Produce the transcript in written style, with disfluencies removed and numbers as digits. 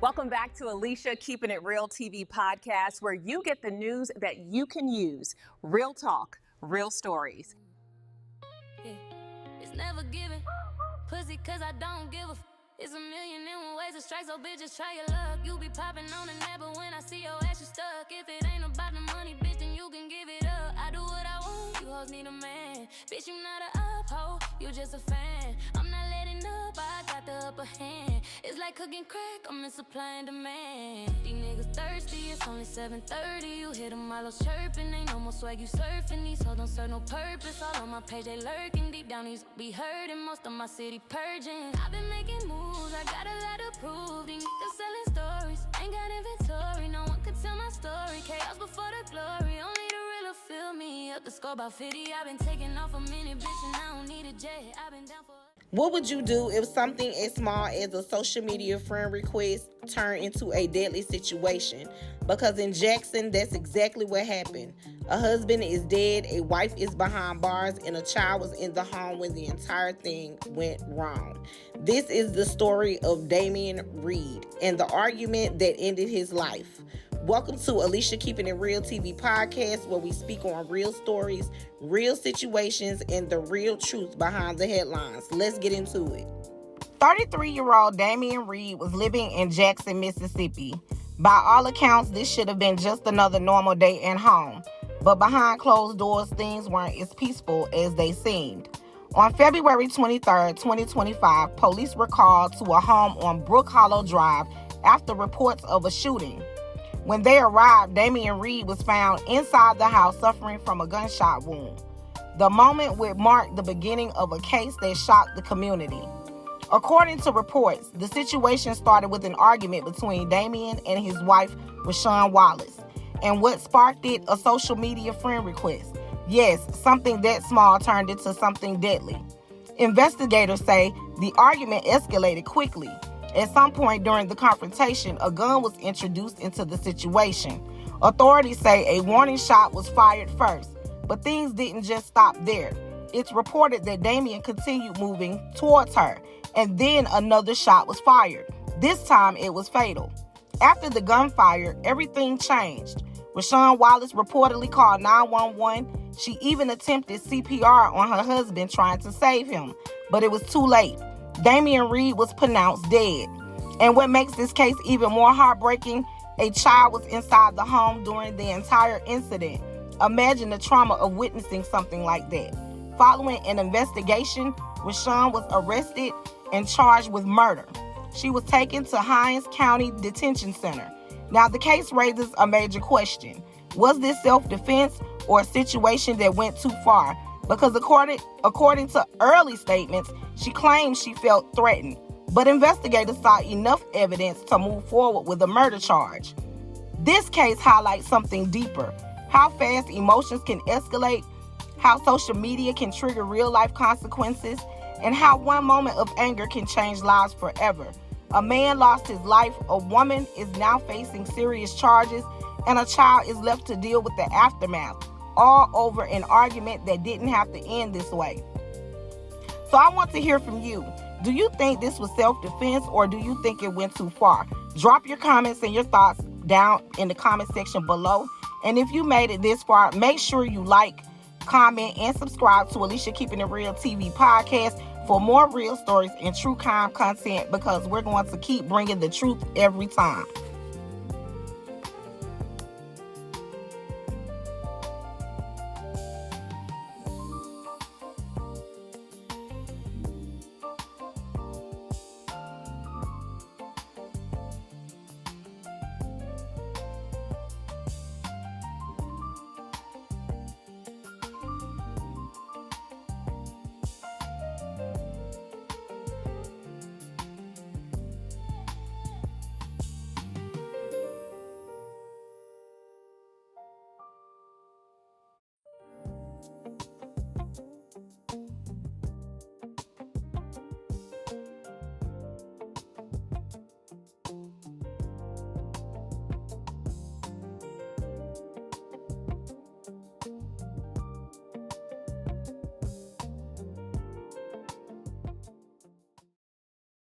Welcome back to Alicia Keeping It Real TV podcast, where you get the news that you can use. Real talk, real stories. Yeah. It's never given. Pussy, cause I don't give a It's a million and one ways to strike, so bitch, just try your luck. You be popping on the net, but when I see your ass, you stuck. If it ain't about the money, bitch, then you can give it up. I do what I want, you hoes need a man. Bitch, you not a up-hoe, you just a fan. I'm not letting up, I got the upper hand. It's like cooking crack, I'm in supply and demand. These niggas thirsty, it's only 7:30. You hear them all chirping, ain't no more swag, you surfing. These hoes don't serve no purpose, all on my page, they lurking. Deep down, these be hurting, most of my city purging. I've been making moves, I got a lot to prove. These niggas selling stories, ain't got inventory. No one could tell my story, chaos before the glory. Only the real feel me, up the score about 50. I've been taking off a minute, bitch, and I don't need a jet. I've been down for. What would you do if something as small as a social media friend request turned into a deadly situation? Because in Jackson, that's exactly what happened. A husband is dead, a wife is behind bars, and a child was in the home when the entire thing went wrong. This is the story of Damion Reed and the argument that ended his life. Welcome to Alicia Keeping It Real TV podcast, where we speak on real stories, real situations, and the real truth behind the headlines. Let's get into it. 33-year-old Damion Reed was living in Jackson, Mississippi. By all accounts, this should have been just another normal day at home. But behind closed doors, things weren't as peaceful as they seemed. On February 23, 2025, police were called to a home on Brook Hollow Drive after reports of a shooting. When they arrived, Damion Reed was found inside the house suffering from a gunshot wound. The moment would mark the beginning of a case that shocked the community. According to reports, the situation started with an argument between Damion and his wife, Rashawn Wallace. And what sparked it? A social media friend request. Yes, something that small turned into something deadly. Investigators say the argument escalated quickly. At some point during the confrontation, a gun was introduced into the situation. Authorities say a warning shot was fired first, but things didn't just stop there. It's reported that Damion continued moving towards her, and then another shot was fired. This time it was fatal. After the gunfire, everything changed. Rashawn Wallace reportedly called 911. She even attempted CPR on her husband trying to save him, but it was too late. Damion Reed was pronounced dead. And what makes this case even more heartbreaking, a child was inside the home during the entire incident. Imagine the trauma of witnessing something like that. Following an investigation, Rashawn was arrested and charged with murder. She was taken to Hinds County Detention Center. Now, the case raises a major question. Was this self-defense or a situation that went too far? Because according to early statements, she claimed she felt threatened. But investigators saw enough evidence to move forward with a murder charge. This case highlights something deeper: how fast emotions can escalate, how social media can trigger real-life consequences, and how one moment of anger can change lives forever. A man lost his life, a woman is now facing serious charges, and a child is left to deal with the aftermath, all over an argument that didn't have to end this way. So I want to hear from you. Do you think this was self-defense, or do you think it went too far? Drop your comments and your thoughts down in the comment section below. And if you made it this far, make sure you like, comment, and subscribe to Alicia Keeping It Real TV podcast for more real stories and true crime content, because we're going to keep bringing the truth every time.